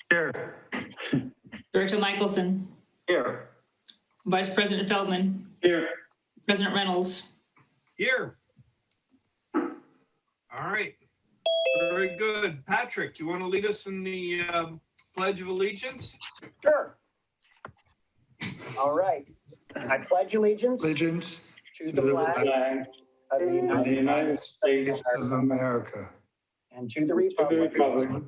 Here. Director Michelson, Here. Vice President Feldman, Here. President Reynolds. Here. All right. Very good. Patrick, you want to lead us in the Pledge of Allegiance? Sure. All right. I pledge allegiance Allegiance to the flag of the of the United United States of America, and to the republic for which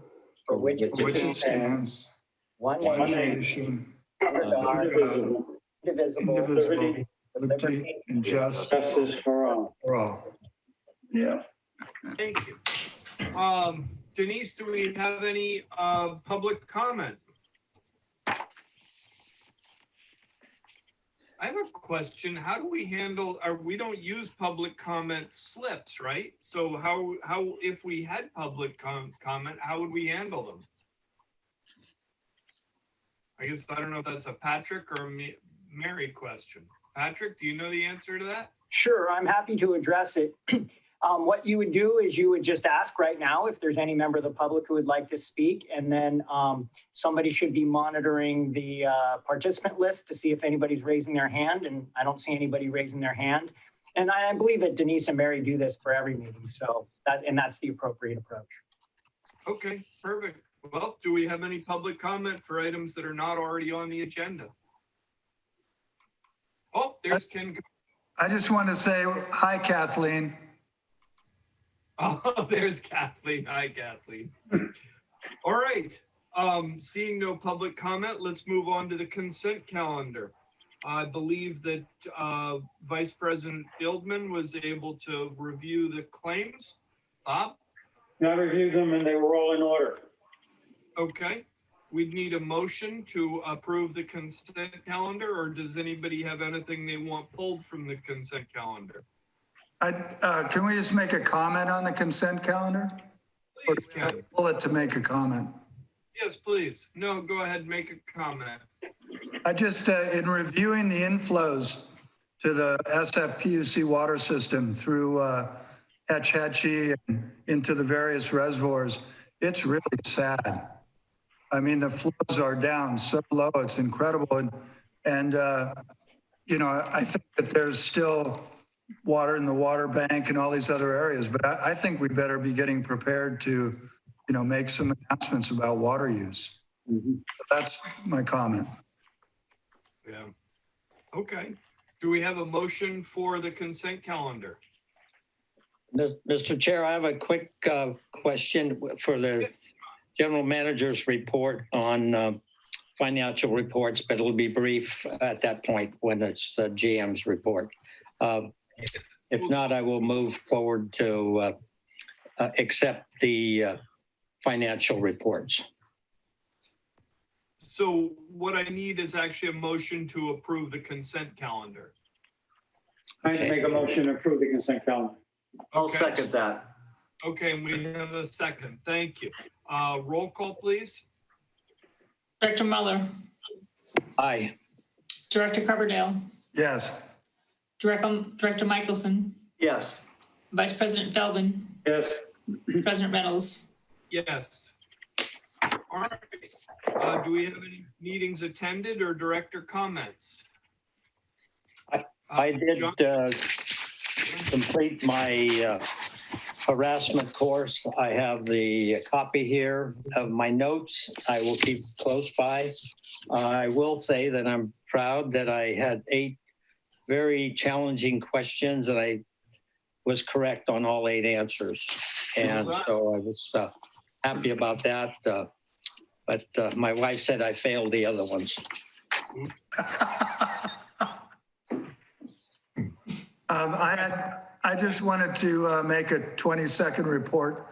for which it it stands, stands, one one nation, nation, under God, indivisible, indivisible, liberty liberty and justice for all. for all. Yeah. Thank you. Denise, do we have any public comment? I have a question. How do we handle, we don't use public comment slips, right? So how if we had public comment, how would we handle them? I guess I don't know if that's a Patrick or a Mary question. Patrick, do you know the answer to that? Sure, I'm happy to address it. What you would do is you would just ask right now if there's any member of the public who would like to speak, and then somebody should be monitoring the participant list to see if anybody's raising their hand, and I don't see anybody raising their hand. And I believe that Denise and Mary do this for every meeting, so that's the appropriate approach. Okay, perfect. Well, do we have any public comment for items that are not already on the agenda? Oh, there's Ken. I just want to say hi, Kathleen. Oh, there's Kathleen. Hi, Kathleen. All right. Seeing no public comment, let's move on to the consent calendar. I believe that Vice President Fieldman was able to review the claims. Bob? I reviewed them and they were all in order. Okay. We'd need a motion to approve the consent calendar, or does anybody have anything they want pulled from the consent calendar? Can we just make a comment on the consent calendar? Please, Ken. Pull it to make a comment. Yes, please. No, go ahead and make a comment. I just, in reviewing the inflows to the SFPUC water system through Hetch Hetchy and into the various reservoirs, it's really sad. I mean, the flows are down so low, it's incredible. And you know, I think that there's still water in the water bank and all these other areas, but I think we better be getting prepared to, you know, make some announcements about water use. That's my comment. Yeah. Okay. Do we have a motion for the consent calendar? Mr. Chair, I have a quick question for the general manager's report on financial reports, but it'll be brief at that point when it's the GM's report. If not, I will move forward to accept the financial reports. So what I need is actually a motion to approve the consent calendar. I make a motion to approve the consent calendar. I'll Okay. second that. Okay, and we have a second. Thank you. Roll call, please. Director Mueller, Aye. Director Coverdale, Yes. Director Michelson, Yes. Vice President Feldman, Yes. President Reynolds. Yes. All right. Do we have any meetings attended or director comments? I did John? complete my harassment course. I have the copy here of my notes. I will keep close by. I will say that I'm proud that I had 8 very challenging questions and I was correct on all 8 answers. And so I was happy about that. But my wife said I failed the other ones. I just wanted to make a 20-second report.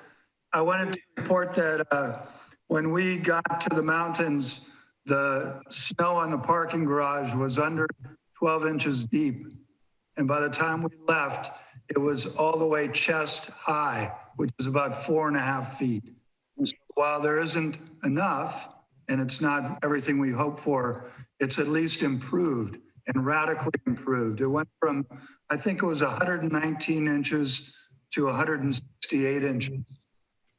I wanted to report that when we got to the mountains, the snow on the parking garage was under 12 inches deep. And by the time we left, it was all the way chest high, which is about 4.5 feet. So while there isn't enough, and it's not everything we hope for, it's at least improved and radically improved. It went from, I think it was 119 inches to 168 inches,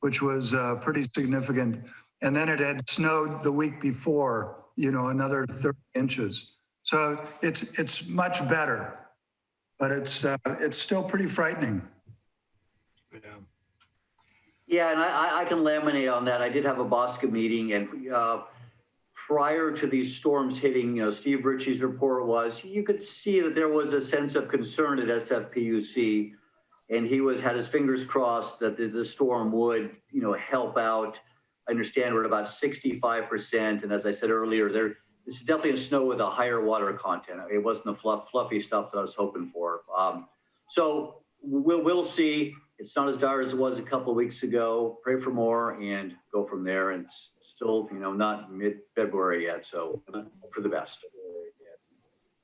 which was pretty significant. And then it had snowed the week before, another 30 inches. So it's much better, but it's still pretty frightening. Yeah. Yeah, and I can laminate on that. I did have a BOSCA meeting, and prior to these storms hitting, Steve Ritchie's report was, you could see that there was a sense of concern at SFPUC, and he had his fingers crossed that the storm would, help out. I understand we're at about 65%, and as I said earlier, this is definitely a snow with a higher water content. It wasn't the fluffy stuff that I was hoping for. So we'll see. It's not as dire as it was a couple of weeks ago. Pray for more and go from there. And it's still, not mid-February yet. So hope for the best.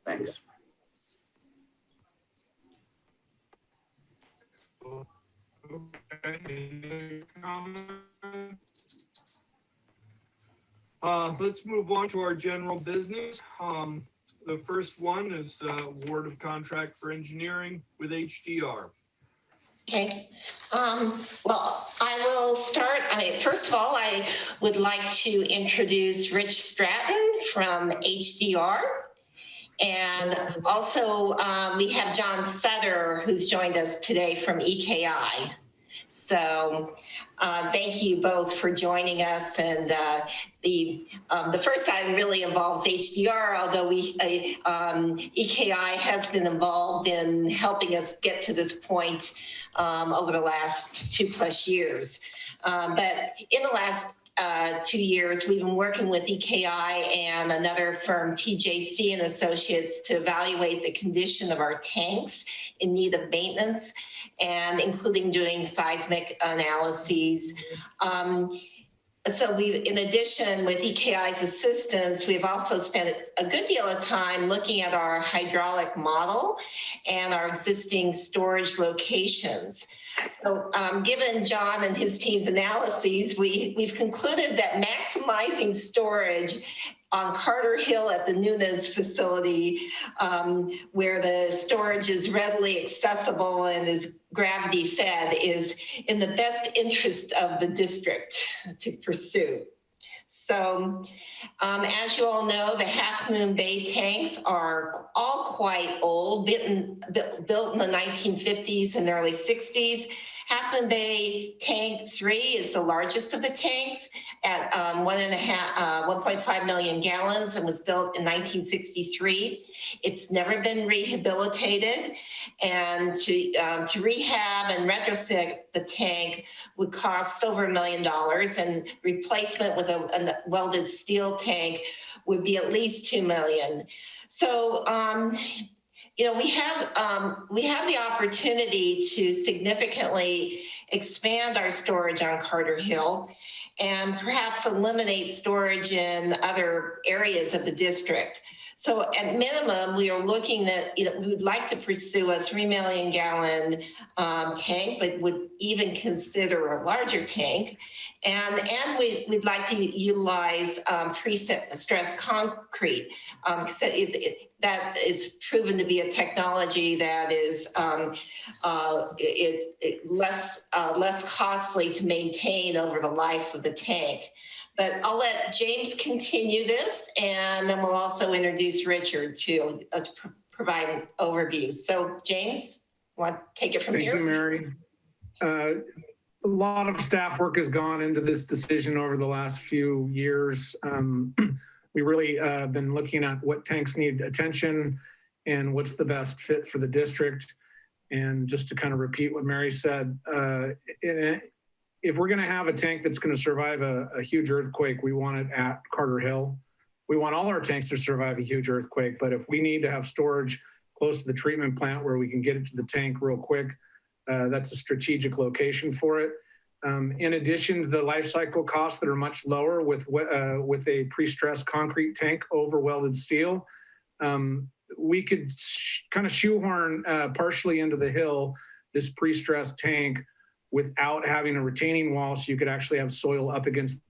Thanks. Okay. Any comments? Let's move on to our general business. The first one is award of contract for engineering with HDR. Okay. Well, I will start. First of all, I would like to introduce Rich Stratton from HDR. And also we have John Sutter, who's joined us today from EKI. So thank you both for joining us. And the first item really involves HDR, although EKI has been involved in helping us get to this point over the last 2+ years. But in the last 2 years, we've been working with EKI and another firm, TJC and Associates, to evaluate the condition of our tanks in need of maintenance, and including doing seismic analyses. So in addition, with EKI's assistance, we've also spent a good deal of time looking at our hydraulic model and our existing storage locations. So given John and his team's analyses, we've concluded that maximizing storage on Carter Hill at the Nunez facility, where the storage is readily accessible and is gravity fed, is in the best interest of the district to pursue. So as you all know, the Half Moon Bay tanks are all quite old, built in the 1950s and early 60s. Half Moon Bay Tank 3 is the largest of the tanks at 1.5 million gallons and was built in 1963. It's never been rehabilitated, and to rehab and retrofit the tank would cost over $1 million, and replacement with a welded steel tank would be at least $2 million. So, we have the opportunity to significantly expand our storage on Carter Hill and perhaps eliminate storage in other areas of the district. So at minimum, we are looking at, we would like to pursue a 3 million gallon tank, but would even consider a larger tank. And we'd like to utilize pre-stressed concrete. That is proven to be a technology that is less costly to maintain over the life of the tank. But I'll let James continue this, and then we'll also introduce Richard to provide an overview. So James, want to take it from here? Thank you, Mary. A lot of staff work has gone into this decision over the last few years. We really been looking at what tanks need attention and what's the best fit for the district. And just to kind of repeat what Mary said, if we're going to have a tank that's going to survive a huge earthquake, we want it at Carter Hill. We want all our tanks to survive a huge earthquake, but if we need to have storage close to the treatment plant where we can get it to the tank real quick, that's a strategic location for it. In addition to the life cycle costs that are much lower with a pre-stressed concrete tank over welded steel, we could kind of shoehorn partially into the hill this pre-stressed tank without having a retaining wall, so you could actually have soil up against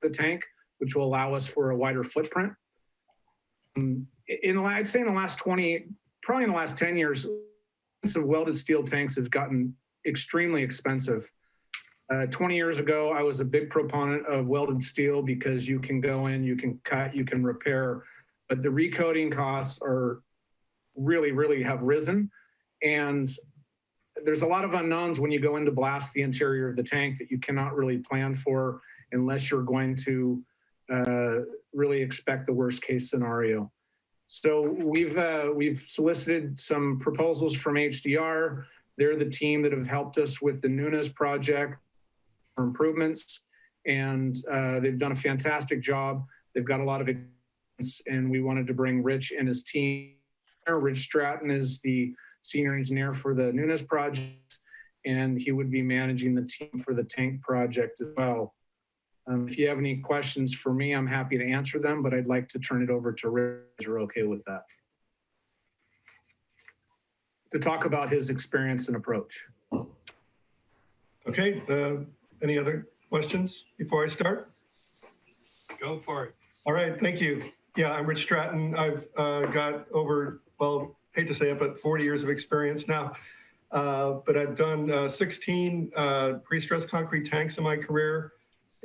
the tank, which will allow us for a wider footprint. I'd say in the last 20, probably in the last 10 years, some welded steel tanks have gotten extremely expensive. 20 years ago, I was a big proponent of welded steel because you can go in, you can cut, you can repair, but the recoating costs are really have risen. And there's a lot of unknowns when you go in to blast the interior of the tank that you cannot really plan for unless you're going to really expect the worst case scenario. So we've solicited some proposals from HDR. They're the team that have helped us with the Nunes project for improvements, and they've done a fantastic job. They've got a lot of experience, and we wanted to bring Rich and his team. Rich Stratton is the senior engineer for the Nunes project, and he would be managing the team for the tank project as well. If you have any questions for me, I'm happy to answer them, but I'd like to turn it over to Rich, if you're okay with that, to talk about his experience and approach. Okay, any other questions before I start? Go for it. All right, thank you. Yeah, I'm Rich Stratton. I've got over, well, hate to say it, but 40 years of experience now. But I've done 16 pre-stressed concrete tanks in my career,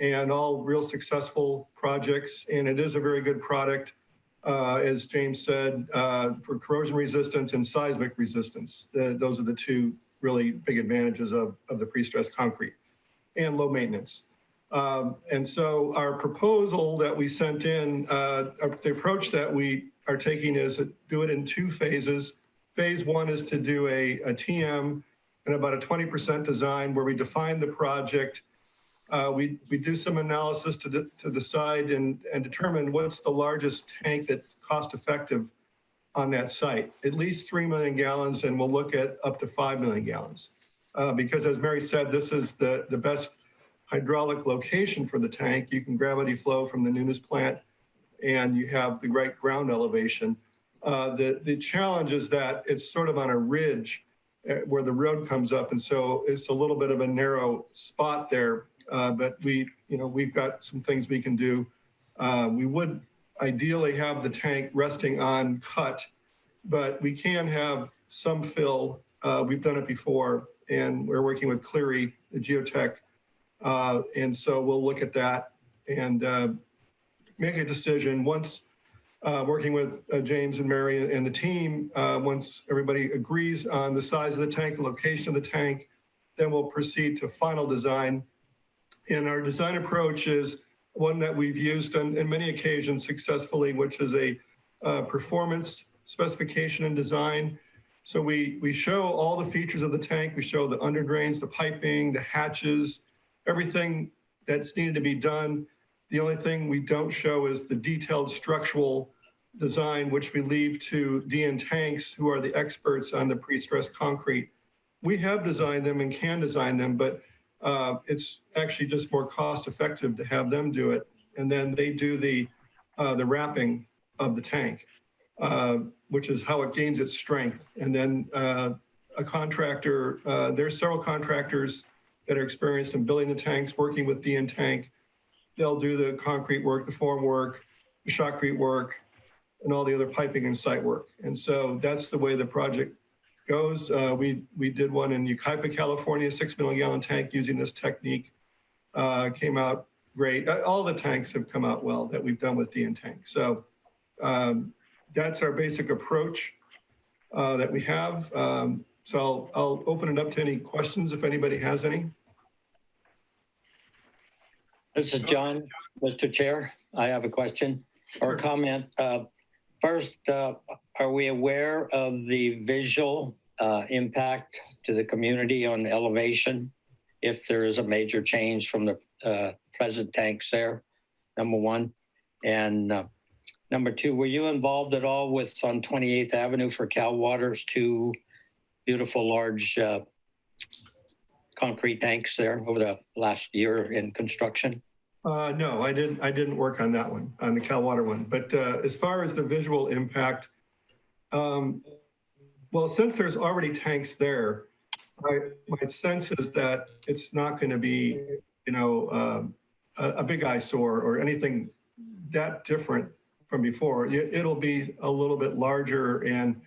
and all real successful projects. And it is a very good product, as James said, for corrosion resistance and seismic resistance. Those are the two really big advantages of the pre-stressed concrete, and low maintenance. And so our proposal that we sent in, the approach that we are taking is to do it in 2 phases. Phase 1 is to do a TM and about a 20% design where we define the project. We do some analysis to decide and determine what's the largest tank that's cost effective on that site. At least 3 million gallons, and we'll look at up to 5 million gallons. Because as Mary said, this is the best hydraulic location for the tank. You can gravity flow from the Nunes plant, and you have the right ground elevation. The challenge is that it's sort of on a ridge where the road comes up, and so it's a little bit of a narrow spot there. But we've got some things we can do. We would ideally have the tank resting on cut, but we can have some fill. We've done it before, and we're working with Cleary, the geotech. And so we'll look at that and make a decision once working with James and Mary and the team. Once everybody agrees on the size of the tank, the location of the tank, then we'll proceed to final design. And our design approach is one that we've used on many occasions successfully, which is a performance specification and design. So we show all the features of the tank. We show the under drains, the piping, the hatches, everything that's needed to be done. The only thing we don't show is the detailed structural design, which we leave to DN Tanks, who are the experts on the pre-stressed concrete. We have designed them and can design them, but it's actually just more cost effective to have them do it. And then they do the wrapping of the tank, which is how it gains its strength. And then a contractor, there's several contractors that are experienced in building the tanks, working with DN Tank. They'll do the concrete work, the form work, the shotcrete work, and all the other piping and site work. And so that's the way the project goes. We did one in Yucaipa, California, 6 million gallon tank using this technique. Came out great. All the tanks have come out well that we've done with DN Tank. So that's our basic approach that we have. So I'll open it up to any questions if anybody has any. This is John, Mr. Chair. I have a question or a comment. First, are we aware of the visual impact to the community on elevation if there is a major change from the present tanks there? Number one. And number two, were you involved at all with on 28th Avenue for Cal Water's 2 beautiful large concrete tanks there over the last year in construction? No, I didn't work on that one, on the Cal Water one. But as far as the visual impact, well, since there's already tanks there, my sense is that it's not going to be, a big eyesore or anything that different from before. It'll be a little bit larger, and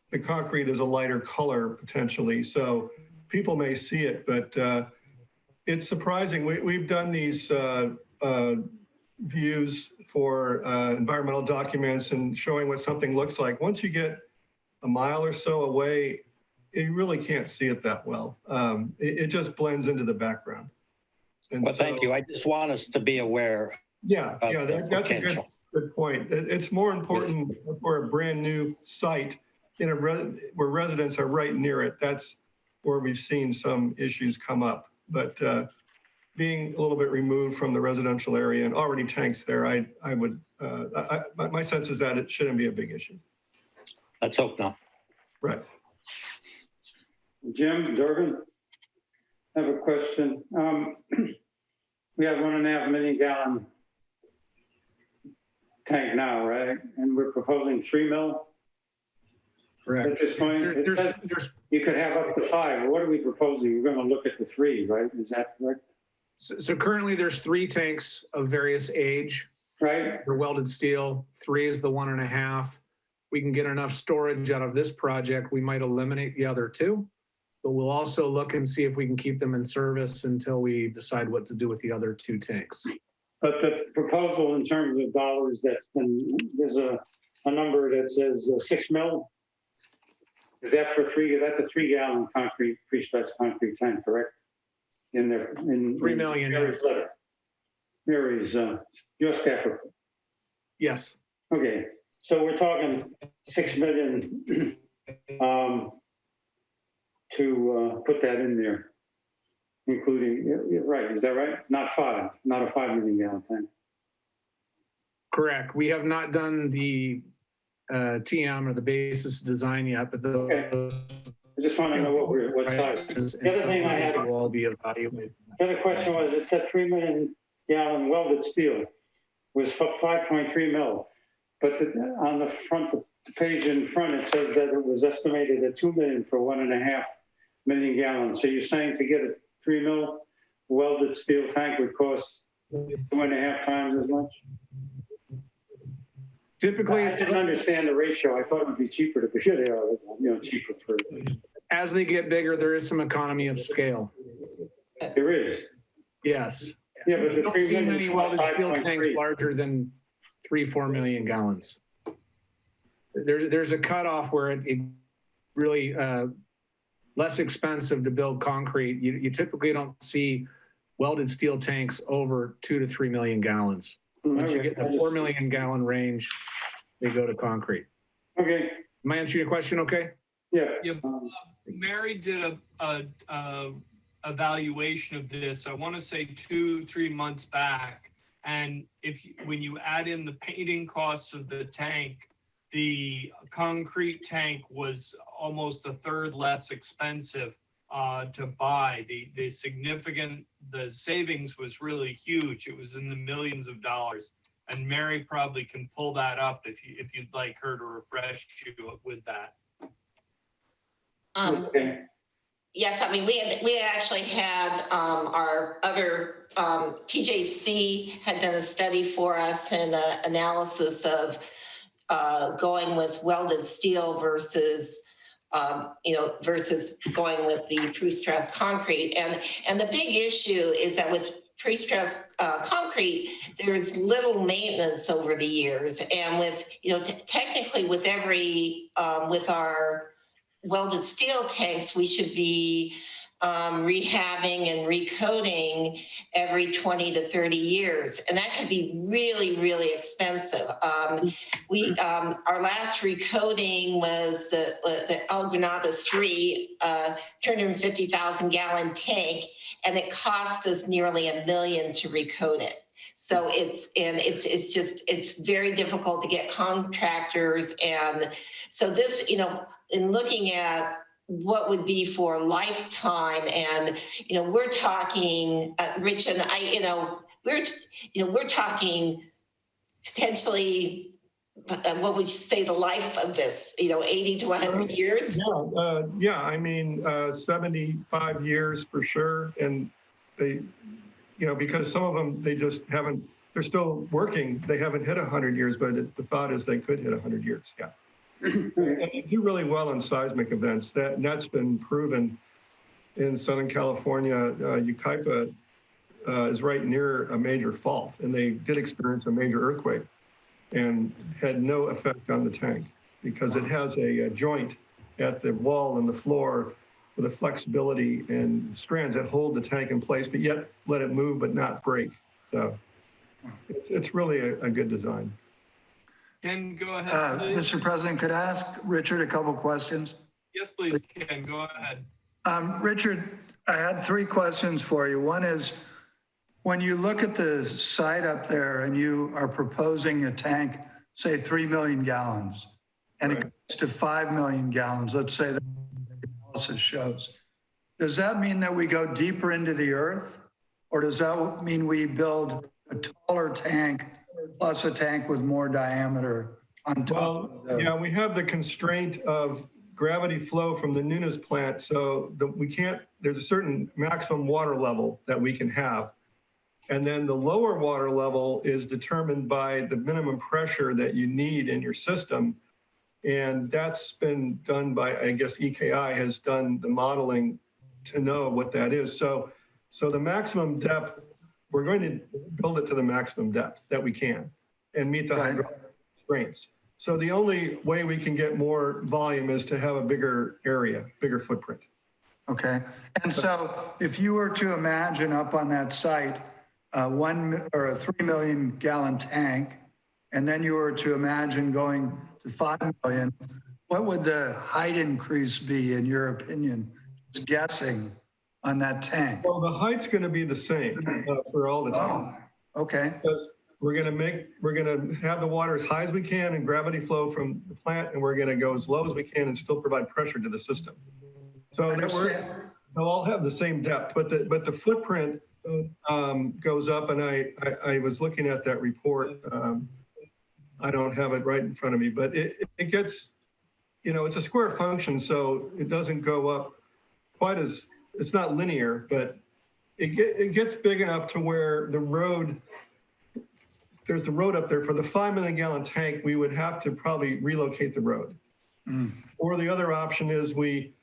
the concrete is a lighter color potentially. So people may see it, but it's surprising. We've done these views for environmental documents and showing what something looks like. Once you get a mile or so away, you really can't see it that well. It just blends into the backckground. And Well, thank you. I just want us to be aware. Yeah, of yeah, the that's a potential. good point. It's more important for a brand new site in where residents are right near it. That's where we've seen some issues come up. But being a little bit removed from the residential area and already tanks there, my sense is that it shouldn't be a big issue. Let's hope not. Right. Jim, Durgan, I have a question. We have 1.5 million gallon tank now, right? And we're proposing 3 mil. Correct. At this point, you could have up to 5. What are we proposing? We're going to look at the 3, right? Is that correct? So currently there's 3 tanks of various age. Right. They're welded steel. 3 is the 1.5. We can get enough storage out of this project. We might eliminate the other 2, but we'll also look and see if we can keep them in service until we decide what to do with the other 2 tanks. But the proposal in terms of dollars there's a number that says 6 mil. Is that for 3? That's a 3 gallon concrete, pre-stressed concrete tank, correct? In there, in 3 million. Mary's letter. Mary's, your staff report. Yes. Okay, so we're talking 6 million to put that in there, including, right, is that right? Not 5, not a 5 million gallon tank. Correct. We have not done the TM or the basis design yet, but Okay. I just want to know what size. The other thing I had, will all be evaluated. the other question was, it said 3 million gallon welded steel was 5.3 mil. But on the front, the page in front, it says that it was estimated at 2 million for 1.5 million gallons. So you're saying to get a 3 mil welded steel tank would cost 2.5 times as much? Typically, I didn't understand the ratio. I thought it would be cheaper to get it, cheaper for. as they get bigger, there is some economy of scale. There is. Yes. Yeah, but You the don't 3 see million many welded steel 5.3. tanks larger than 3-4 million gallons. There's a cutoff where it really less expensive to build concrete. You typically don't see welded steel tanks over 2 to 3 million gallons. Once you get in the 4 million gallon range, they go to concrete. Okay. Am I answering your question okay? Yeah. Yep. Mary did a evaluation of this, I want to say 2-3 months back. And when you add in the painting costs of the tank, the concrete tank was almost a third less expensive to buy. The savings was really huge. It was in the millions of dollars. And Mary probably can pull that up if you'd like her to refresh you with that. Okay. Yes, I mean, we actually had our other, TJC had done a study for us and an analysis of going with welded steel versus versus going with the pre-stressed concrete. And the big issue is that with pre-stressed concrete, there's little maintenance over the years. And with, technically with every, with our welded steel tanks, we should be rehabbing and recoating every 20 to 30 years. And that could be really, really expensive. Our last recoating was the El Granada 3, 250,000 gallon tank, and it cost us nearly $1 million to recoat it. So it's very difficult to get contractors. And so this, in looking at what would be for lifetime, and we're talking, Rich and I, we're talking potentially, what would you say the life of this? 80 to 100 years. Yeah. I mean, 75 years for sure, and they, because some of them they just haven't. They're still working. They haven't hit 100 years, but the thought is they could hit 100 years. Yeah. And they do really well in seismic events. That's been proven. in Southern California, Yucaipa, is right near a major fault, and they did experience a major earthquake and had no effect on the tank because it has a joint at the wall and the floor with a flexibility and strands that hold the tank in place, but yet let it move but not break. So it's really a good design. Ken, go ahead, please. Mr. President, could I ask Richard a couple questions? Yes, please, Ken, go ahead. Richard, I had 3 questions for you. One is, when you look at the site up there and you are proposing a tank, say 3 million gallons, and it goes to 5 million gallons, let's say the analysis shows, does that mean that we go deeper into the earth? Or does that mean we build a taller tank plus a tank with more diameter on top of the... Yeah, we have the constraint of gravity flow from the Nunes plant, so there's a certain maximum water level that we can have. And then the lower water level is determined by the minimum pressure that you need in your system. And that's been done by, I guess, EKI has done the modeling to know what that is. So the maximum depth, we're going to build it to the maximum depth that we can and meet the hydraulic constraints. So the only way we can get more volume is to have a bigger area, bigger footprint. Okay. And so if you were to imagine up on that site, a 3 million gallon tank, and then you were to imagine going to 5 million, what would the height increase be, in your opinion? Just guessing on that tank. Well, the height's going to be the same for all the time. Oh, okay. Because we're going to have the water as high as we can and gravity flow from the plant, and we're going to go as low as we can and still provide pressure to the system. So they'll all have the same depth, but the footprint goes up, and I was looking at that report. I don't have it right in front of me, but it gets, it's a square function, so it doesn't go up quite as, it's not linear, but it gets big enough to where there's the road up there. For the 5 million gallon tank, we would have to probably relocate the road. Or the other option is we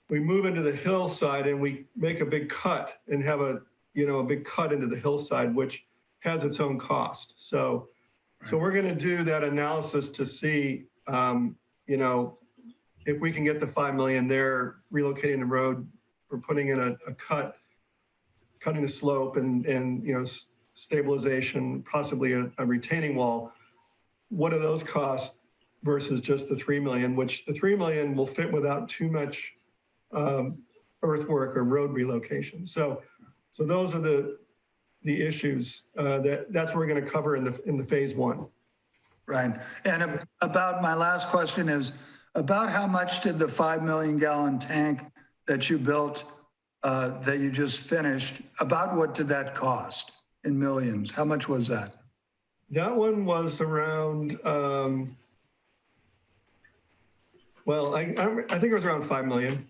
move into the hillside and we make a big cut and have a big cut into the hillside, which has its own cost. So we're going to do that analysis to see, if we can get the 5 million there, relocating the road, we're putting in a cut, cutting the slope and stabilization, possibly a retaining wall. What are those costs versus just the 3 million, which the 3 million will fit without too much earthwork or road relocation. So those are the issues that's what we're going to cover in the phase 1. Right. And about my last question is, about how much did the 5 million gallon tank that you built, that you just finished, about what did that cost in millions? How much was that? That one was around, I think it was around 5 million.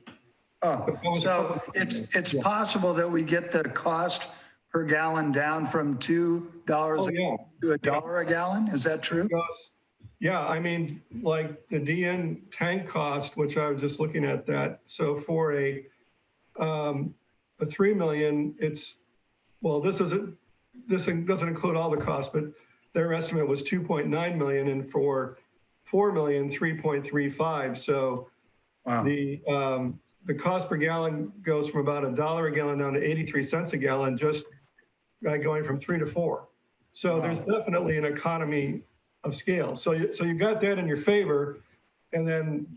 Oh, so it's possible that we get the cost per gallon down from $2 to $1 a gallon? Is that true? Yeah, I mean, like the DN tank cost, which I was just looking at that. So for a 3 million, this doesn't include all the costs, but their estimate was 2.9 million, and for 4 million, 3.35. So wow. The cost per gallon goes from about $1 a gallon down to 83 cents a gallon, just by going from 3 to 4. So wow. There's definitely an economy of scale. So you got that in your favor, and then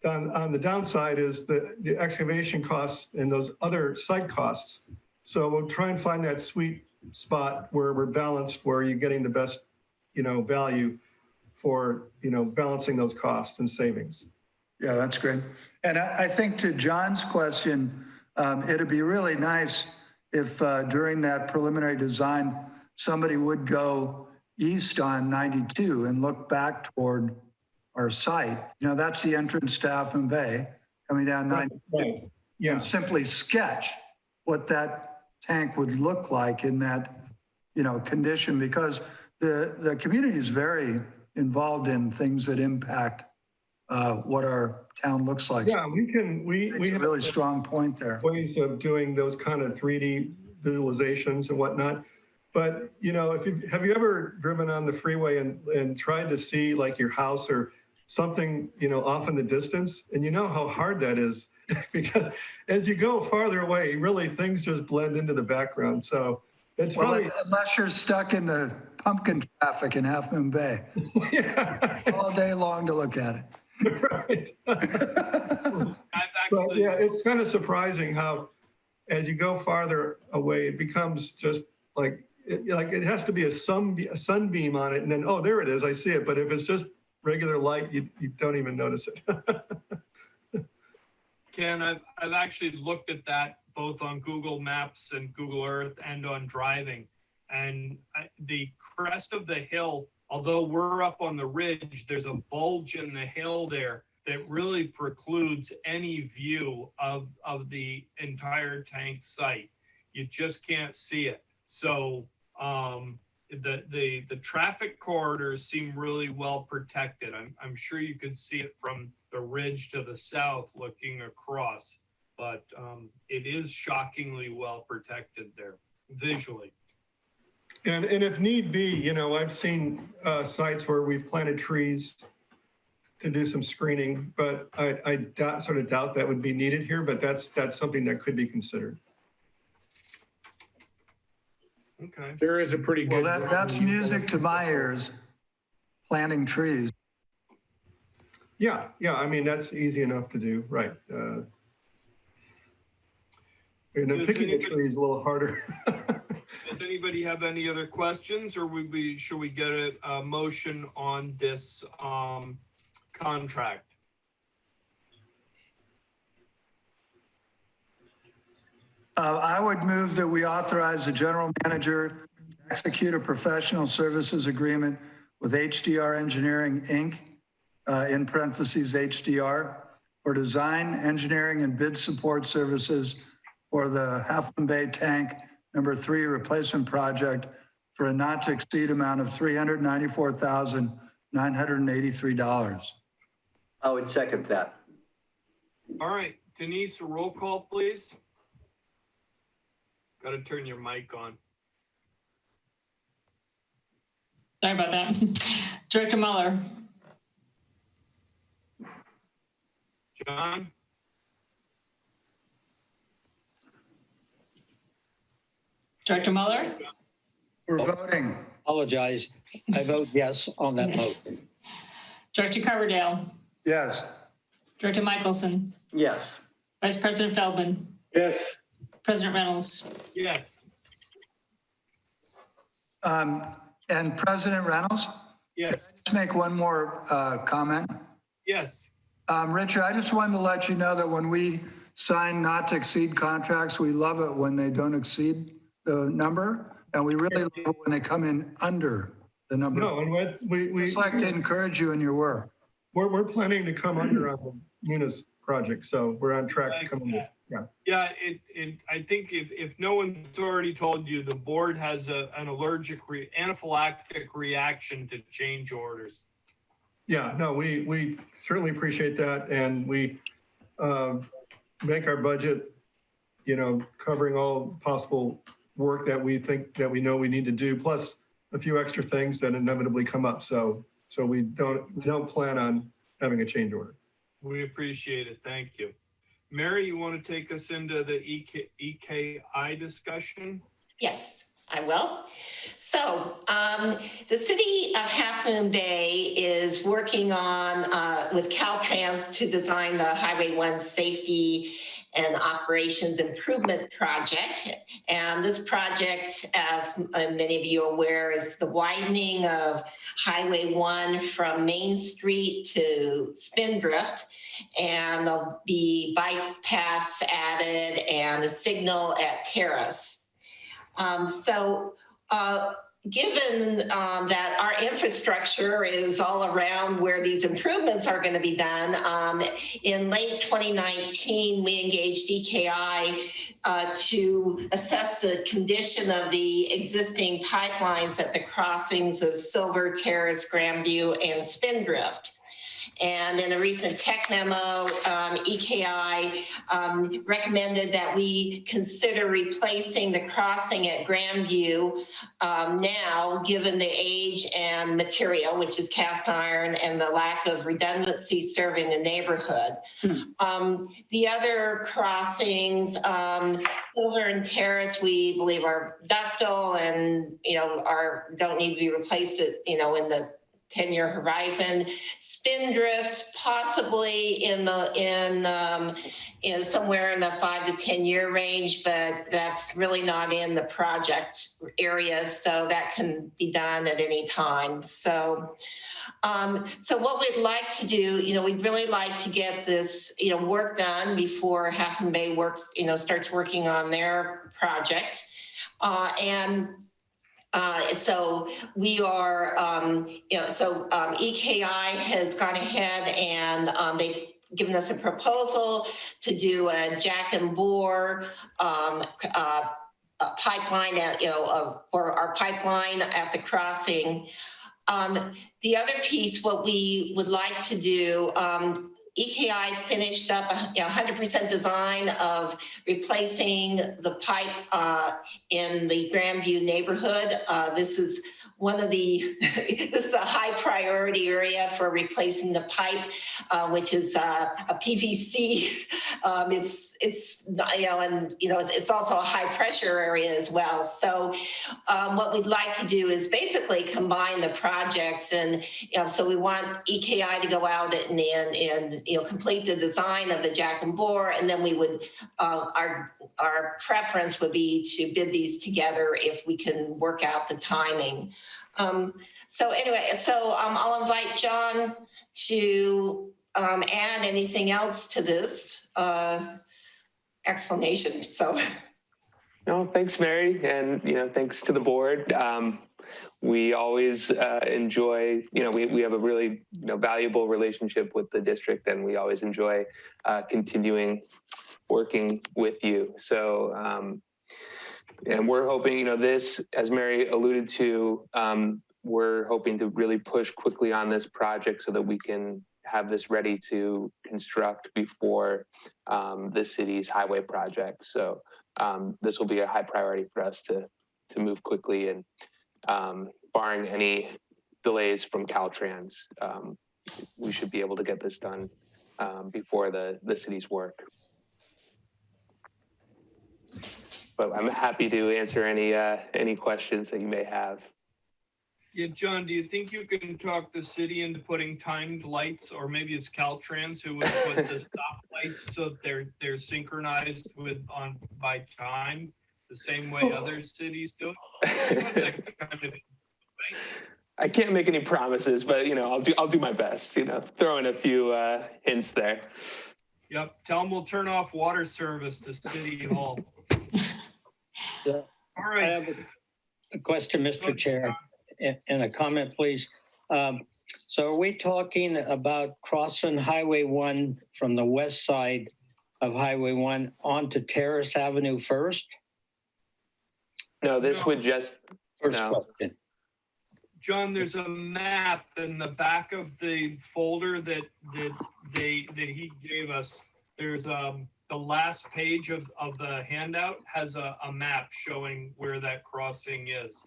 on the downside is the excavation costs and those other site costs. So we'll try and find that sweet spot where we're balanced, where you're getting the best, value for, balancing those costs and savings. Yeah, that's great. And I think to John's question, it'd be really nice if during that preliminary design, somebody would go east on 92 and look back toward our site. That's the entrance to Half Moon Bay coming down 92. Right. Yeah. And simply sketch what that tank would look like in that, condition, because the community is very involved in things that impact what our town looks like. Yeah, we It's a have really strong point there. ways of doing those kind of 3D visualizations and whatnot. But, you know, have you ever driven on the freeway and tried to see like your house or something, you know, off in the distance? And you know how hard that is because as you go farther away, really things just blend into the background. So it's Well, really, unless you're stuck in the pumpkin traffic in Half Moon Bay, yeah, all day long to look at it. right. I've But actually, yeah, it's kind of surprising how, as you go farther away, it becomes just like it has to be a sunbeam on it, and then oh, there it is, I see it. But if it's just regular light, you don't even notice it. Ken, I've actually looked at that both on Google Maps and Google Earth and on driving. And the crest of the hill, although we're up on the ridge, there's a bulge in the hill there that really precludes any view of the entire tank site. You just can't see it. So the traffic corridors seem really well protected. I'm sure you could see it from the ridge to the south looking across, but it is shockingly well protected there visually. And if need be, you know, I've seen sites where we've planted trees to do some screening, but I sort of doubt that would be needed here, but that's something that could be considered. Okay. There is a pretty good. Well, that's music to my ears, planting trees. Yeah, I mean, that's easy enough to do, right. And then Does picking the anybody- tree is a little harder. Does anybody have any other questions, or should we get a motion on this contract? I would move that we authorize the general manager to execute a professional services agreement with HDR Engineering, Inc., in parentheses HDR, for design, engineering, and bid support services for the Half Moon Bay Tank number 3 replacement project for a not to exceed amount of $394,983. I would second that. All right, Denise, a roll call, please. Got to turn your mic on. Sorry about that. Director Muller, John? Director Muller, We're voting. Apologize. I vote yes on that motion. Director Coverdale, Yes. Director Michelson, Yes. Vice President Feldman, Yes, President Reynolds. Yes. And President Reynolds, Yes. let's make one more comment. Yes. Richard, I just wanted to let you know that when we sign not to exceed contracts, we love it when they don't exceed the number, and we really love it when they come in under the number. No, and what we Just like to encourage you in your work. we're planning to come under on the Munis project, so we're on track to come under. Yeah. Yeah, I think if no one's already told you, the board has an anaphylactic reaction to change orders. Yeah, no, we certainly appreciate that, and we make our budget, you know, covering all possible work that we think that we know we need to do, plus a few extra things that inevitably come up. So we don't plan on having a change order. We appreciate it. Thank you. Mary, you want to take us into the EKI discussion? Yes, I will. So the city of Half Moon Bay is working on with Caltrans to design the Highway 1 Safety and Operations Improvement Project. And this project, as many of you are aware, is the widening of Highway 1 from Main Street to Spindrift. And there'll be bike paths added and a signal at Terrace. Given that our infrastructure is all around where these improvements are going to be done, in late 2019, we engaged EKI to assess the condition of the existing pipelines at the crossings of Silver Terrace, Grandview, and Spindrift. And in a recent tech memo, EKI recommended that we consider replacing the crossing at Grandview now, given the age and material, which is cast iron, and the lack of redundancy serving the neighborhood. The other crossings, Silver and Terrace, we believe are ductile and, don't need to be replaced at, in the 10-year horizon. Spindrift, possibly in somewhere in the 5 to 10 year range, but that's really not in the project area, so that can be done at any time. So what we'd like to do, we'd really like to get this, work done before Half Moon Bay works, starts working on their project. So we are, EKI has gone ahead and they've given us a proposal to do a jack and bore pipeline for our pipeline at the crossing. The other piece, what we would like to do, EKI finished up 100% design of replacing the pipe in the Grandview neighborhood. This is this is a high priority area for replacing the pipe, which is a PVC. It's also a high pressure area as well. So what we'd like to do is basically combine the projects, and so we want EKI to go out and complete the design of the jack and bore, and then we would our preference would be to bid these together if we can work out the timing. So I'll invite John to add anything else to this explanation. So. No, thanks, Mary, and thanks to the board. We always enjoy, we have a really valuable relationship with the district, and we always enjoy continuing working with you. So, and we're hoping, this, as Mary alluded to, we're hoping to really push quickly on this project so that we can have this ready to construct before the city's highway project. So this will be a high priority for us to move quickly, and barring any delays from Caltrans, we should be able to get this done before the city's work. But I'm happy to answer any questions that you may have. Yeah, John, do you think you can talk the city into putting timed lights, or maybe it's Caltrans who would put the stop lights so they're synchronized by time, the same way other cities do it? I can't make any promises, but I'll do my best. Throw in a few hints there. Yep. Tell them we'll turn off water service to City Hall. All right. I have a question, Mr. Chair, and a comment, please. So are we talking about crossing Highway 1 from the west side of Highway 1 onto Terrace Avenue first? No, this would just... First question. John, there's a map in the back of the folder that he gave us. There's the last page of the handout has a map showing where that crossing is.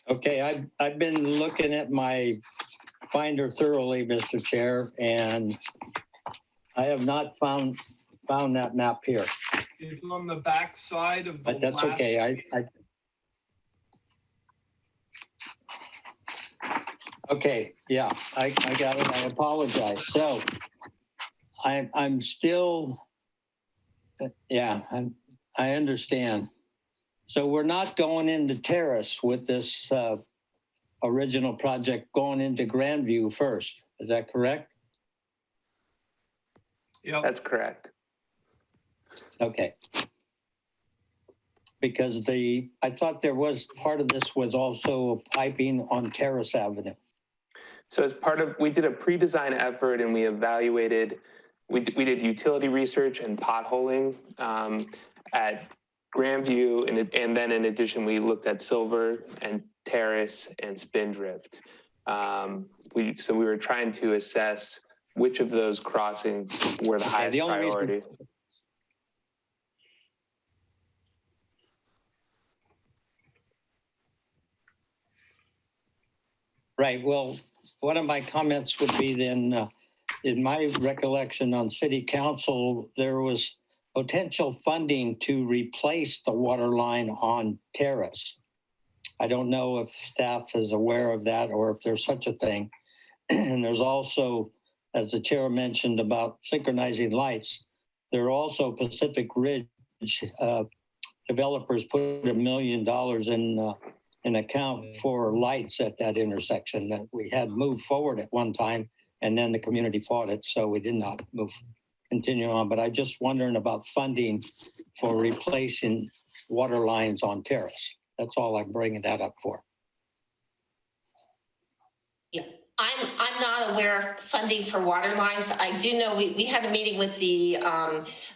Okay, I've been looking at my binder thoroughly, Mr. Chair, and I have not found that map here. It's on the back side of the But that's last okay. page. Okay, yeah, I got it. I apologize. So I'm still, I understand. So we're not going into Terrace with this original project, going into Grandview first. Is that correct? Yeah, that's correct. Okay. Because I thought there was part of this was also piping on Terrace Avenue. So as part of, we did a pre-design effort, and we evaluated, we did utility research and potholing at Grandview, and then in addition, we looked at Silver and Terrace and Spindrift. So we were trying to assess which of those crossings were the highest priority. Right. Well, one of my comments would be then, in my recollection on city council, there was potential funding to replace the water line on Terrace. I don't know if staff is aware of that or if there's such a thing. And there's also, as the chair mentioned about synchronizing lights, there are also Pacific Ridge developers put $1 million in an account for lights at that intersection that we had moved forward at one time, and then the community fought it, so we did not continue on. But I'm just wondering about funding for replacing water lines on Terrace. That's all I'm bringing that up for. Yeah, I'm not aware of funding for water lines. I do know we had a meeting with the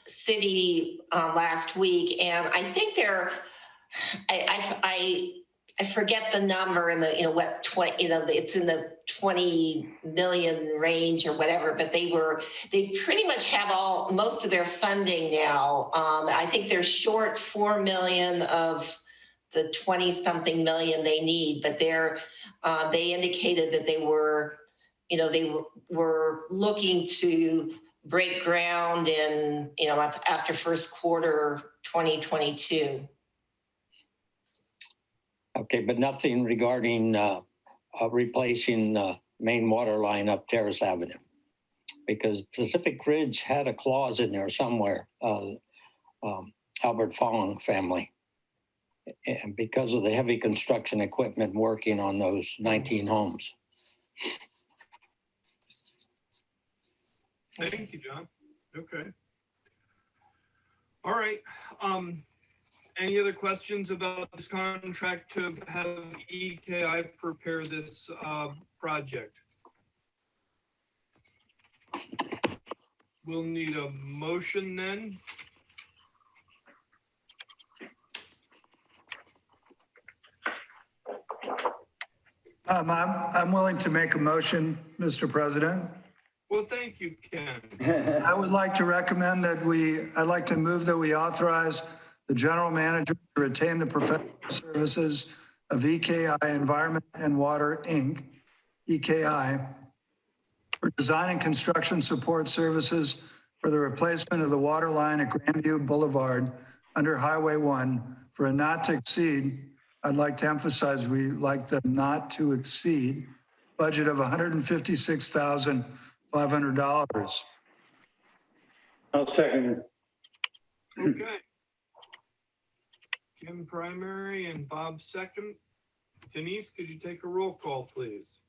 city last week, and I think I forget the number in the, it's in the 20 million range or whatever, but they pretty much have most of their funding now. I think they're short 4 million of the 20 something million they need, but they indicated that they were looking to break ground in, after first quarter 2022. Okay, but nothing regarding replacing the main water line up Terrace Avenue, because Pacific Ridge had a clause in there somewhere, Albert Fong family, and because of the heavy construction equipment working on those 19 homes. Thank you, John. Okay. All right. Any other questions about this contract to have EKI prepare this project? We'll need a motion then. I'm willing to make a motion, Mr. President. Well, thank you, Ken. I would like to recommend that I'd like to move that we authorize the general manager to retain the professional services of EKI Environment and Water, Inc., EKI, for design and construction support services for the replacement of the water line at Grandview Boulevard under Highway 1 for a not to exceed, I'd like to emphasize, we like the not to exceed budget of $156,500. I'll second it. Okay. Kim primary and Bob second. Denise, could you take a roll call, please?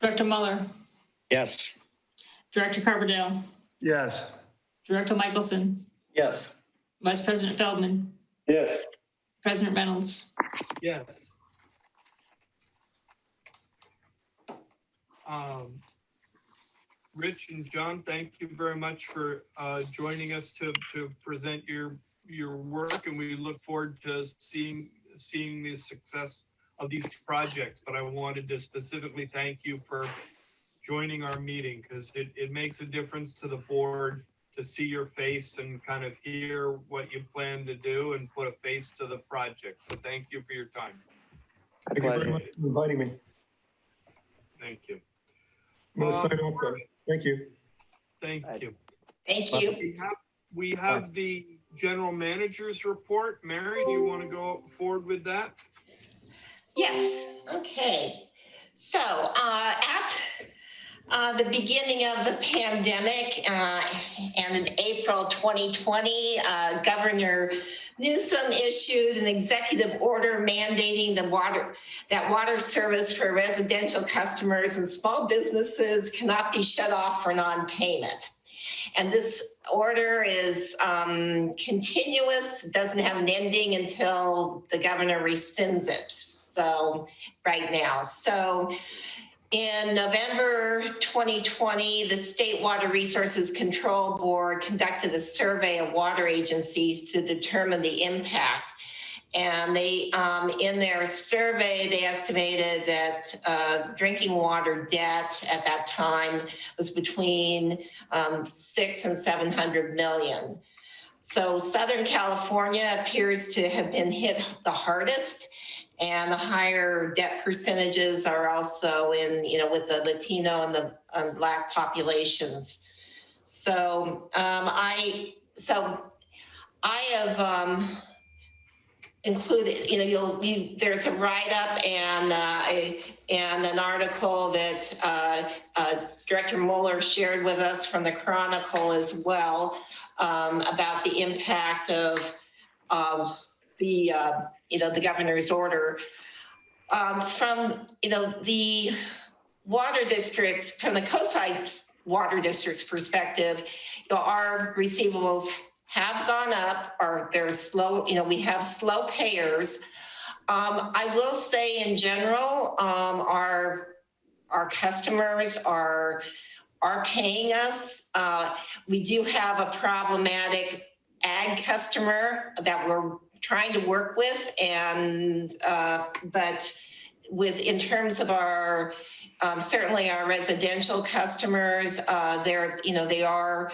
Director Muller, Yes. Director Carbondale, Yes. Director Michelson, Yes. Vice President Feldman, Yes. President Reynolds. Yes. Rich and John, thank you very much for joining us to present your work, and we look forward to seeing the success of these projects. But I wanted to specifically thank you for joining our meeting, because it makes a difference to the board to see your face and kind of hear what you plan to do and put a face to the project. So thank you for your time. Thank you very much for inviting me. Thank you. I'm going to sign off then. Thank you. Thank you. Thank you. We have the general manager's report. Mary, do you want to go forward with that? Yes, okay. So at the beginning of the pandemic and in April 2020, Governor Newsom issued an executive order mandating that water service for residential customers and small businesses cannot be shut off for non-payment. And this order is continuous, doesn't have an ending until the governor rescinds it. So right now. So in November 2020, the State Water Resources Control Board conducted a survey of water agencies to determine the impact. And they, in their survey, they estimated that drinking water debt at that time was between 600 and 700 million. So Southern California appears to have been hit the hardest, and the higher debt percentages are also in, with the Latino and the Black populations. So I have included, there's a write-up and an article that Director Mueller shared with us from the Chronicle as well, about the impact of the governor's order. From the water districts, from the coastside water district's perspective, our receivables have gone up, or they're slow. We have slow payers. I will say, in general, our customers are paying us. We do have a problematic ag customer that we're trying to work with, and but in terms of our certainly our residential customers, they are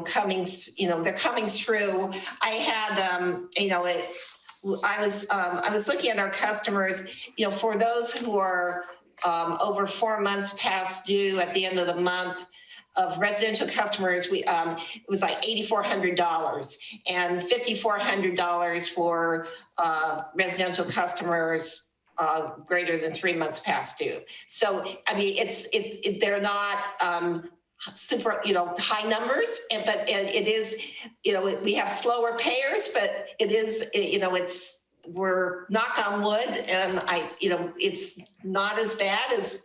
coming through. I had I was looking at our customers, for those who are over 4 months past due at the end of the month, of residential customers, it was like $8,400 and $5,400 for residential customers greater than 3 months past due. So, I mean, they're not super, high numbers, but it is, we have slower payers, but it is, we're knock on wood, and it's not as bad as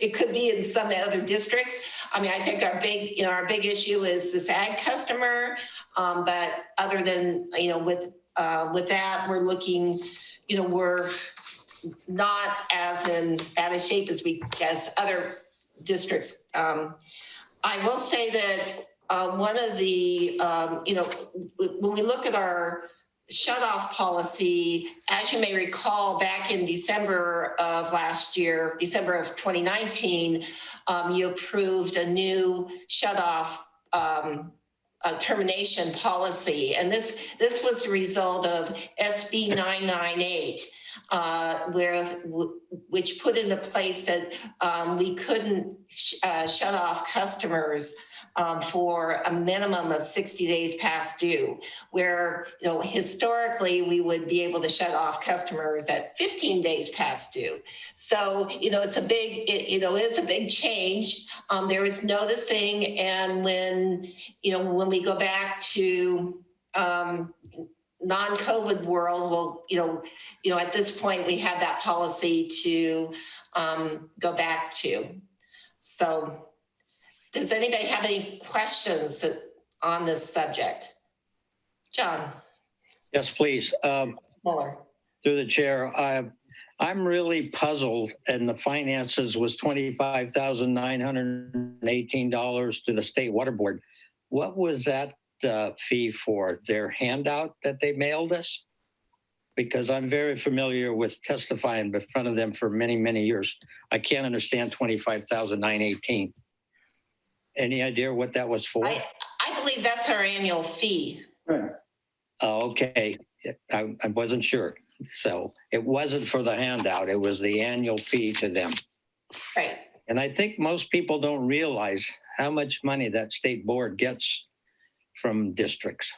it could be in some other districts. I mean, I think our big issue is this ag customer, but other than, with that, we're looking, we're not as in bad a shape as other districts. I will say that one of the, when we look at our shut-off policy, as you may recall, back in December of last year, December of 2019, you approved a new shut-off termination policy. And this was the result of SB 998, which put into place that we couldn't shut off customers for a minimum of 60 days past due, where, historically we would be able to shut off customers at 15 days past due. So, it's a big change. There is noticing, and when we go back to non-COVID world, at this point we have that policy to go back to. So, does anybody have any questions on this subject? John? Yes, please. Mueller. Through the chair, I'm really puzzled, and the finances was $25,918 to the State Water Board. What was that fee for? Their handout that they mailed us? Because I'm very familiar with testifying in front of them for many, many years. I can't understand $25,918. Any idea what that was for? I believe that's our annual fee. Right. Oh, okay. I wasn't sure. So it wasn't for the handout. It was the annual fee to them. Right. And I think most people don't realize how much money that state board gets from districts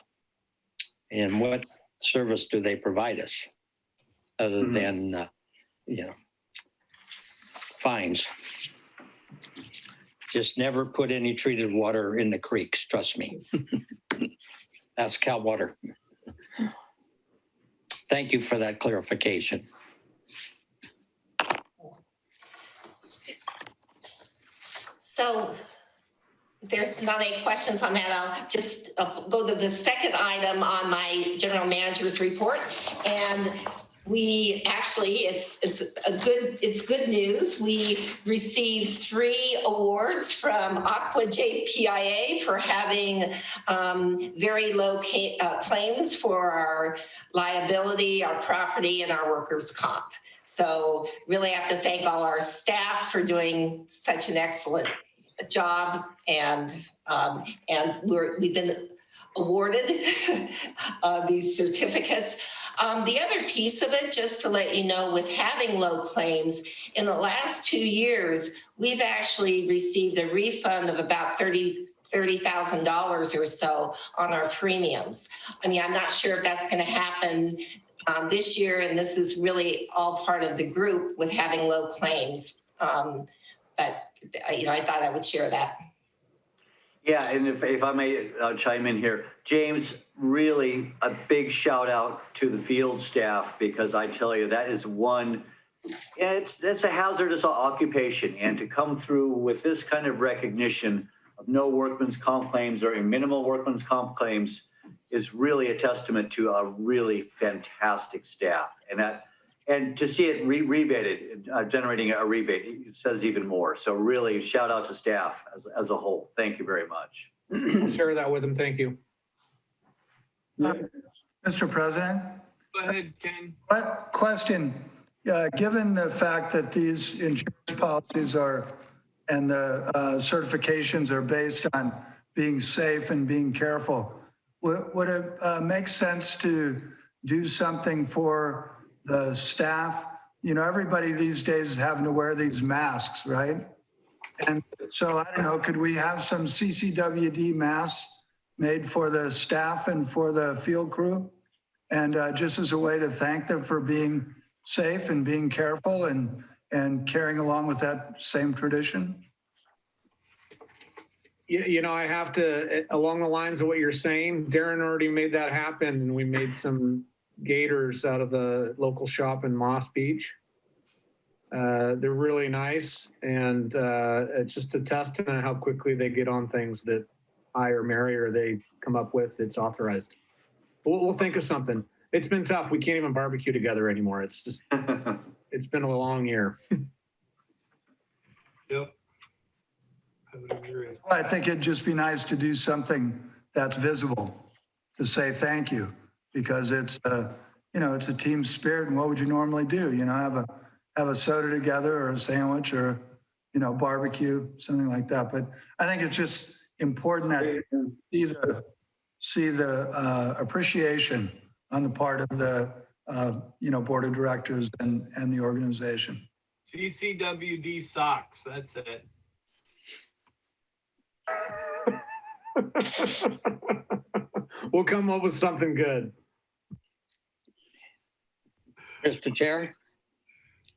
and what service do they provide us other than, fines. Just never put any treated water in the creeks, trust me. That's Cal Water. Thank you for that clarification. So there's not any questions on that. I'll just go to the second item on my general manager's report. And we actually, it's good news. We received 3 awards from Aqua JPIA for having very low claims for our liability, our property, and our workers' comp. So really have to thank all our staff for doing such an excellent job, and we've been awarded these certificates. The other piece of it, just to let you know, with having low claims, in the last 2 years, we've actually received a refund of about $30,000 or so on our premiums. I mean, I'm not sure if that's going to happen this year, and this is really all part of the group with having low claims. But I thought I would share that. Yeah, and if I may chime in here, James, really a big shout out to the field staff, because I tell you, that is one, it's a hazardous occupation. And to come through with this kind of recognition of no workman's comp claims or minimal workman's comp claims is really a testament to a really fantastic staff. And to see it rebated, generating a rebate, it says even more. So really shout out to staff as a whole. Thank you very much. I'll share that with them. Thank you. Mr. President? Go ahead, Ken. Question. Given the fact that these insurance policies and the certifications are based on being safe and being careful, would it make sense to do something for the staff? Everybody these days is having to wear these masks, right? And so I don't know, could we have some CCWD masks made for the staff and for the field crew? And just as a way to thank them for being safe and being careful and carrying along with that same tradition? I have to, along the lines of what you're saying, Darren already made that happen, and we made some gaiters out of the local shop in Moss Beach. They're really nice, and it's just a testament how quickly they get on things that I or Mary or they come up with. It's authorized. We'll think of something. It's been tough. We can't even barbecue together anymore. It's just, it's been a long year. Yep. I would agree. Well, I think it'd just be nice to do something that's visible to say thank you, because it's a team spirit. And what would you normally do? Have a soda together or a sandwich or, barbecue, something like that. But I think it's just important that you see the appreciation on the part of the, board of directors and the organization. CCWD socks, that's it. We'll come up with something good. Mr. Chair?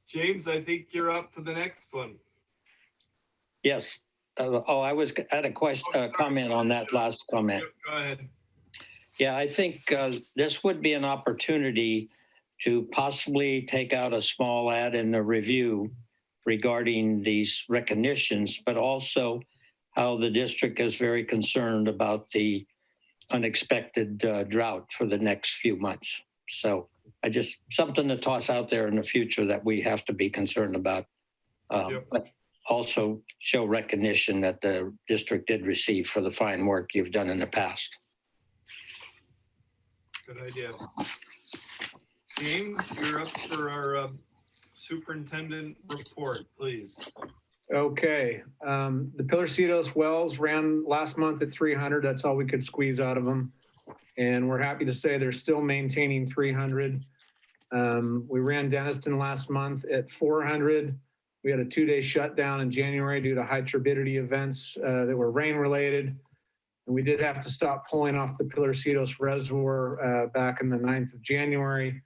James, I think you're up for the next one. Yes. I had a question, comment on that last comment. Yep, go ahead. Yeah, I think this would be an opportunity to possibly take out a small ad in the review regarding these recognitions, but also how the district is very concerned about the unexpected drought for the next few months. So something to toss out there in the future that we have to be concerned about, but also show recognition that the district did receive for the fine work you've done in the past. Good idea. James, you're up for our superintendent report, please. Okay. The Pilarcitos wells ran last month at 300. That's all we could squeeze out of them. And we're happy to say they're still maintaining 300. We ran Denniston last month at 400. We had a 2-day shutdown in January due to high turbidity events that were rain related. And we did have to stop pulling off the Pilarcitos reservoir back in the 9th of January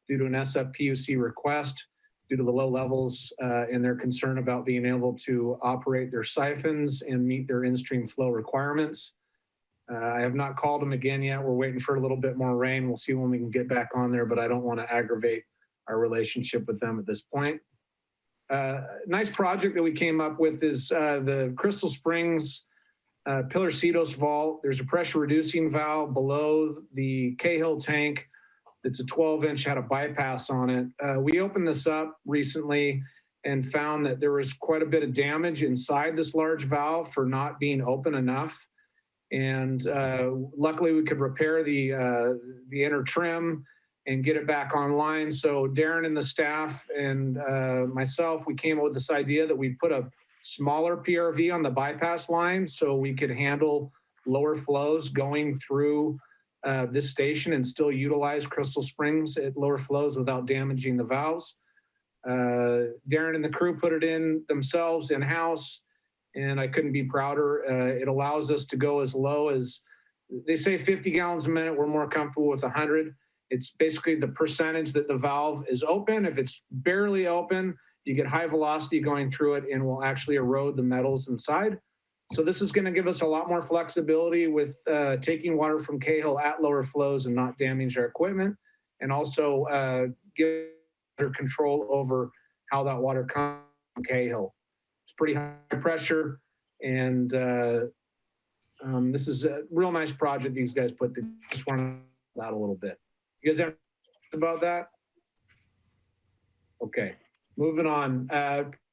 due to an SFPUC request, due to the low levels and their concern about being able to operate their siphons and meet their in-stream flow requirements. I have not called them again yet. We're waiting for a little bit more rain. We'll see when we can get back on there, but I don't want to aggravate our relationship with them at this point. Nice project that we came up with is the Crystal Springs Pilarcitos vault. There's a pressure reducing valve below the Cahill tank It's a 12-inch, had a bypass on it. We opened this up recently and found that there was quite a bit of damage inside this large valve for not being open enough. And luckily we could repair the inner trim and get it back online. So Darren and the staff and myself, we came up with this idea that we'd put a smaller PRV on the bypass line so we could handle lower flows going through this station and still utilize Crystal Springs at lower flows without damaging the valves. Darren and the crew put it in themselves in-house, and I couldn't be prouder. It allows us to go as low as, they say 50 gallons a minute. We're more comfortable with 100. It's basically the percentage that the valve is open. If it's barely open, you get high velocity going through it and will actually erode the metals inside. So this is going to give us a lot more flexibility with taking water from Cahill at lower flows and not damage our equipment, and also give better control over how that water comes from Cahill. It's pretty high pressure, and this is a real nice project these guys put together. Just want to that a little bit. You guys have about that? Okay, moving on.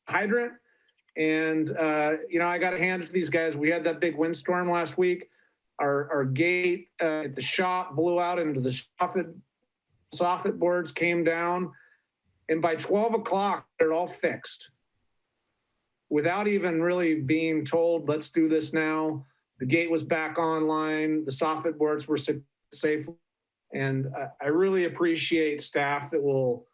Hydrant. And, I got to hand it to these guys. We had that big windstorm last week. Our gate at the shop blew out into the soffit boards, came down. And by 12 o'clock, they're all fixed. Without even really being told, let's do this now. The gate was back online. The soffit boards were safe. And I really appreciate staff that will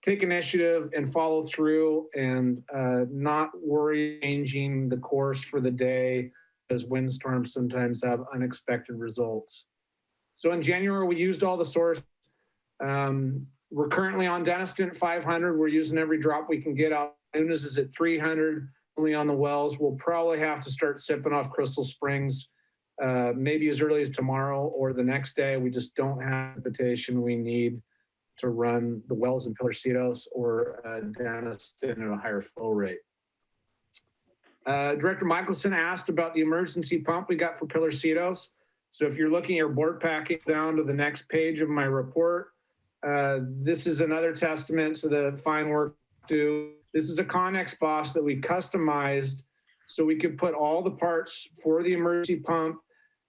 take initiative and follow through and not worry changing the course for the day, as windstorms sometimes have unexpected results. So in January, we used all the source. We're currently on Denniston at 500. We're using every drop we can get out. Nunes is at 300, only on the wells. We'll probably have to start sipping off Crystal Springs, maybe as early as tomorrow or the next day. We just don't have the precipitation we need to run the wells in Pilarcitos or Denniston at a higher flow rate. Director Michelson asked about the emergency pump we got for Pilarcitos. So if you're looking at your board packet down to the next page of my report, this is another testament to the fine work due. This is a Connex boss that we customized so we could put all the parts for the emergency pump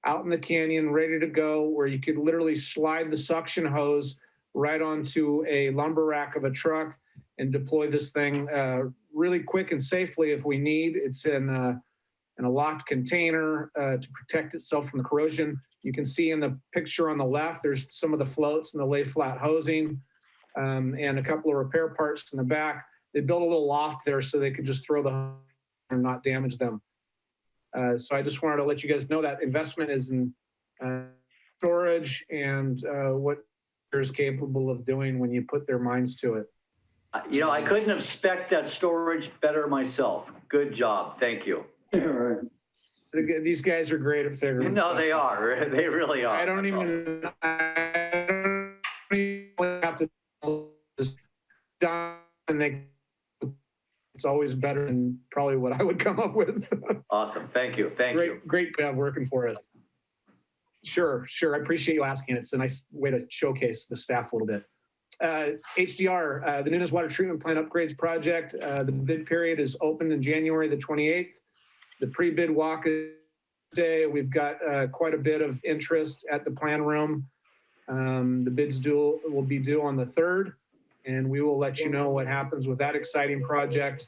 out in the canyon ready to go, where you could literally slide the suction hose right onto a lumber rack of a truck and deploy this thing really quick and safely if we need. It's in a locked container to protect itself from the corrosion. You can see in the picture on the left, there's some of the floats and the lay flat hosing and a couple of repair parts in the back. They built a little loft there so they could just throw the hose and not damage them. So I just wanted to let you guys know that investment is in storage and what is capable of doing when you put their minds to it. I couldn't have spec'd that storage better myself. Good job. Thank you. These guys are great at figuring No, stuff they out. are. They really are. I don't even have to just done, and it's always better than probably what I would come up with. Awesome. Thank you. Thank you. Great to have working for us. Sure. I appreciate you asking. It's a nice way to showcase the staff a little bit. HDR, the Nunes Water Treatment Plant Upgrades Project. The bid period is opened in January the 28th. The pre-bid walk is today. We've got quite a bit of interest at the plan room. The bids will be due on the 3rd, and we will let you know what happens with that exciting project.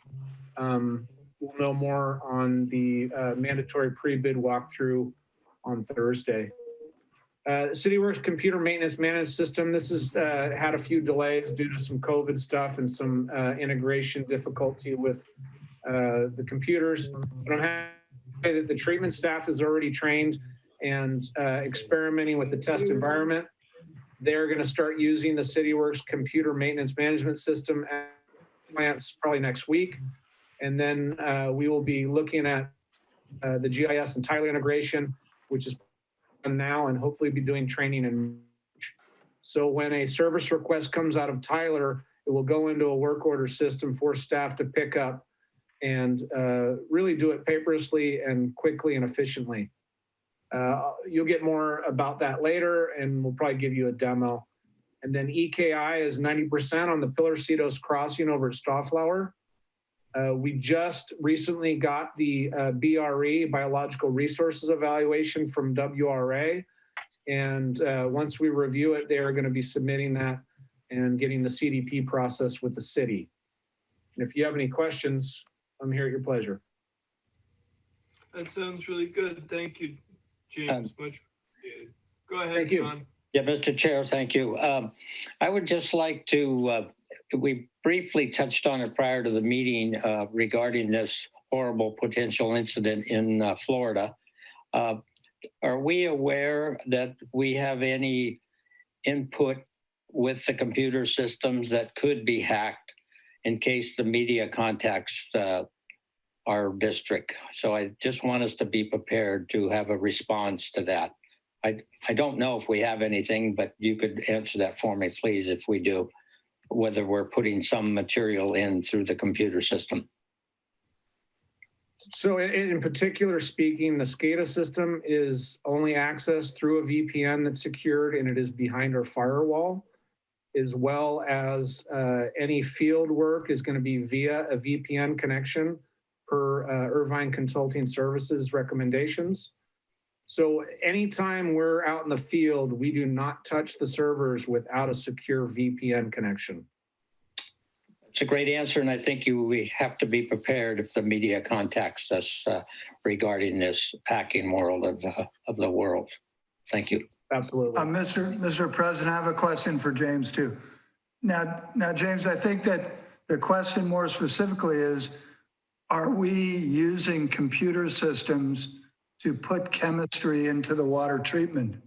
We'll know more on the mandatory pre-bid walkthrough on Thursday. CityWorks computer maintenance management system. This has had a few delays due to some COVID stuff and some integration difficulty with the computers. But I'm happy that the treatment staff is already trained and experimenting with the test environment. They're going to start using the CityWorks computer maintenance management system at plants probably next week. And then we will be looking at the GIS and Tyler integration, which is now, and hopefully be doing training in March. So when a service request comes out of Tyler, it will go into a work order system for staff to pick up and really do it paperlessly and quickly and efficiently. You'll get more about that later, and we'll probably give you a demo And then EKI is 90% on the Pillarcitos crossing over at Stawflower. We just recently got the BRE, Biological Resources Evaluation from WRA. And once we review it, they're going to be submitting that and getting the CDP process with the city. And if you have any questions, I'm here at your pleasure. That sounds really good. Thank you, James. Much appreciated. Go ahead, Thank you. John. Yeah, Mr. Chair, thank you. I would just like to, we briefly touched on it prior to the meeting regarding this horrible potential incident in Florida. Are we aware that we have any input with the computer systems that could be hacked in case the media contacts our district? So I just want us to be prepared to have a response to that. I don't know if we have anything, but you could answer that for me, please, if we do, whether we're putting some material in through the computer system. So in particular speaking, the SCADA system is only accessed through a VPN that's secured, and it is behind our firewall, as well as any field work is going to be via a VPN connection per Irvine Consulting Services recommendations. So anytime we're out in the field, we do not touch the servers without a secure VPN connection. It's a great answer, and I think we have to be prepared if the media contacts us regarding this hacking world of the world. Thank you. Absolutely. Mr. President, I have a question for James too. Now, James, I think that the question more specifically is, are we using computer systems to put chemistry into the water treatment?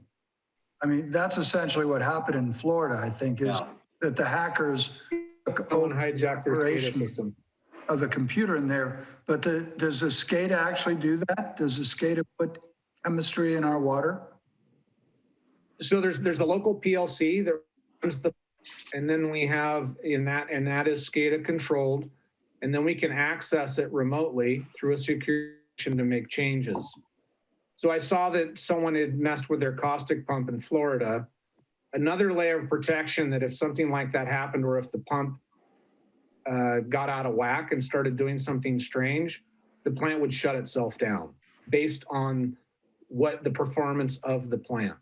I mean, that's essentially what happened in Florida, I think, is that the hackers hijacked their SCADA system of the computer in there. But does the SCADA actually do that? Does the SCADA put chemistry in our water? So there's the local PLC that runs the, and then we have and that is SCADA controlled, and then we can access it remotely through a security to make changes. So I saw that someone had messed with their caustic pump in Florida. Another layer of protection that if something like that happened, or if the pump got out of whack and started doing something strange, the plant would shut itself down based on what the performance of the plant.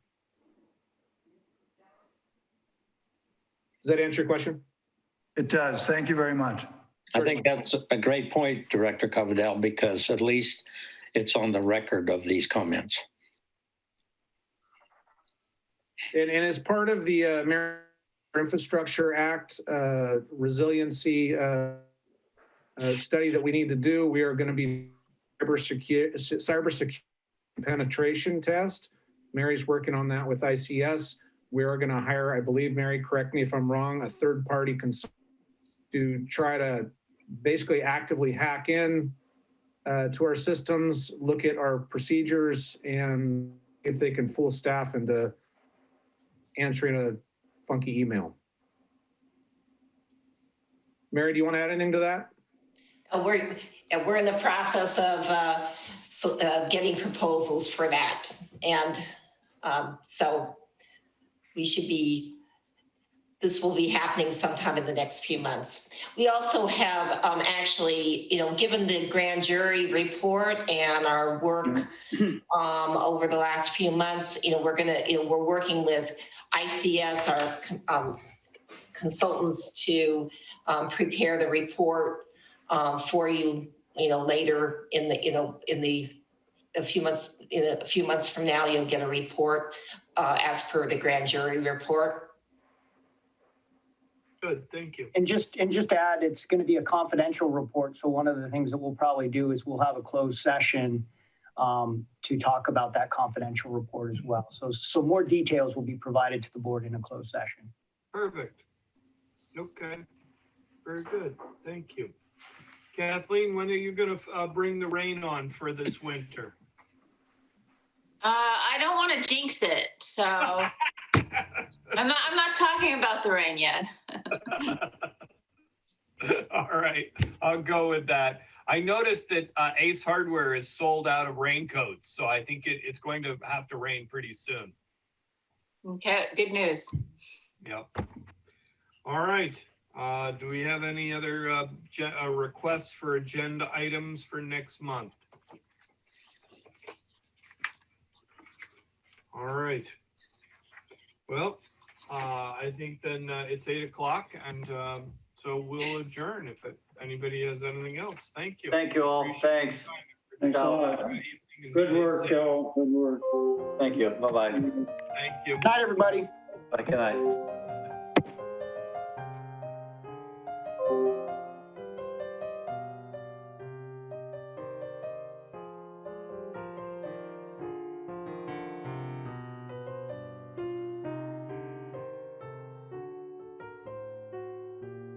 Does that answer your question? It does. Thank you very much. I think that's a great point, Director Coverdell, because at least it's on the record of these comments. And as part of the American Infrastructure Act resiliency study that we need to do, we are going to be cybersecurity penetration test. Mary's working on that with ICS. We are going to hire, I believe, Mary, correct me if I'm wrong, a third-party consultant to try to basically actively hack in to our systems, look at our procedures, and if they can fool staff into answering a funky email. Mary, do you want to add anything to that? We're in the process of getting proposals for that. And so we should be, this will be happening sometime in the next few months. We also have actually, given the grand jury report and our work over the last few months, we're working with ICS, our consultants, to prepare the report for you, later in a few months from now, you'll get a report as per the grand jury report. Good, thank you. And just to add, it's going to be a confidential report. So one of the things that we'll probably do is we'll have a closed session to talk about that confidential report as well. So more details will be provided to the board in a closed session. Perfect. Okay, very good. Thank you. Kathleen, when are you going to bring the rain on for this winter? I don't want to jinx it, so I'm not talking about the rain yet. All right, I'll go with that. I noticed that Ace Hardware is sold out of raincoats, so I think it's going to have to rain pretty soon. Okay, good news. Yep. All right. Do we have any other requests for agenda items for next month? All right. Well, I think then it's 8 o'clock, and so we'll adjourn if anybody has anything else. Thank you. Thank you all. Appreciate Thanks. Thanks a Ciao. lot. your time. Good work, Joe. Good work. Thank you. Bye-bye. Thank you. Night, everybody. Bye. Good night.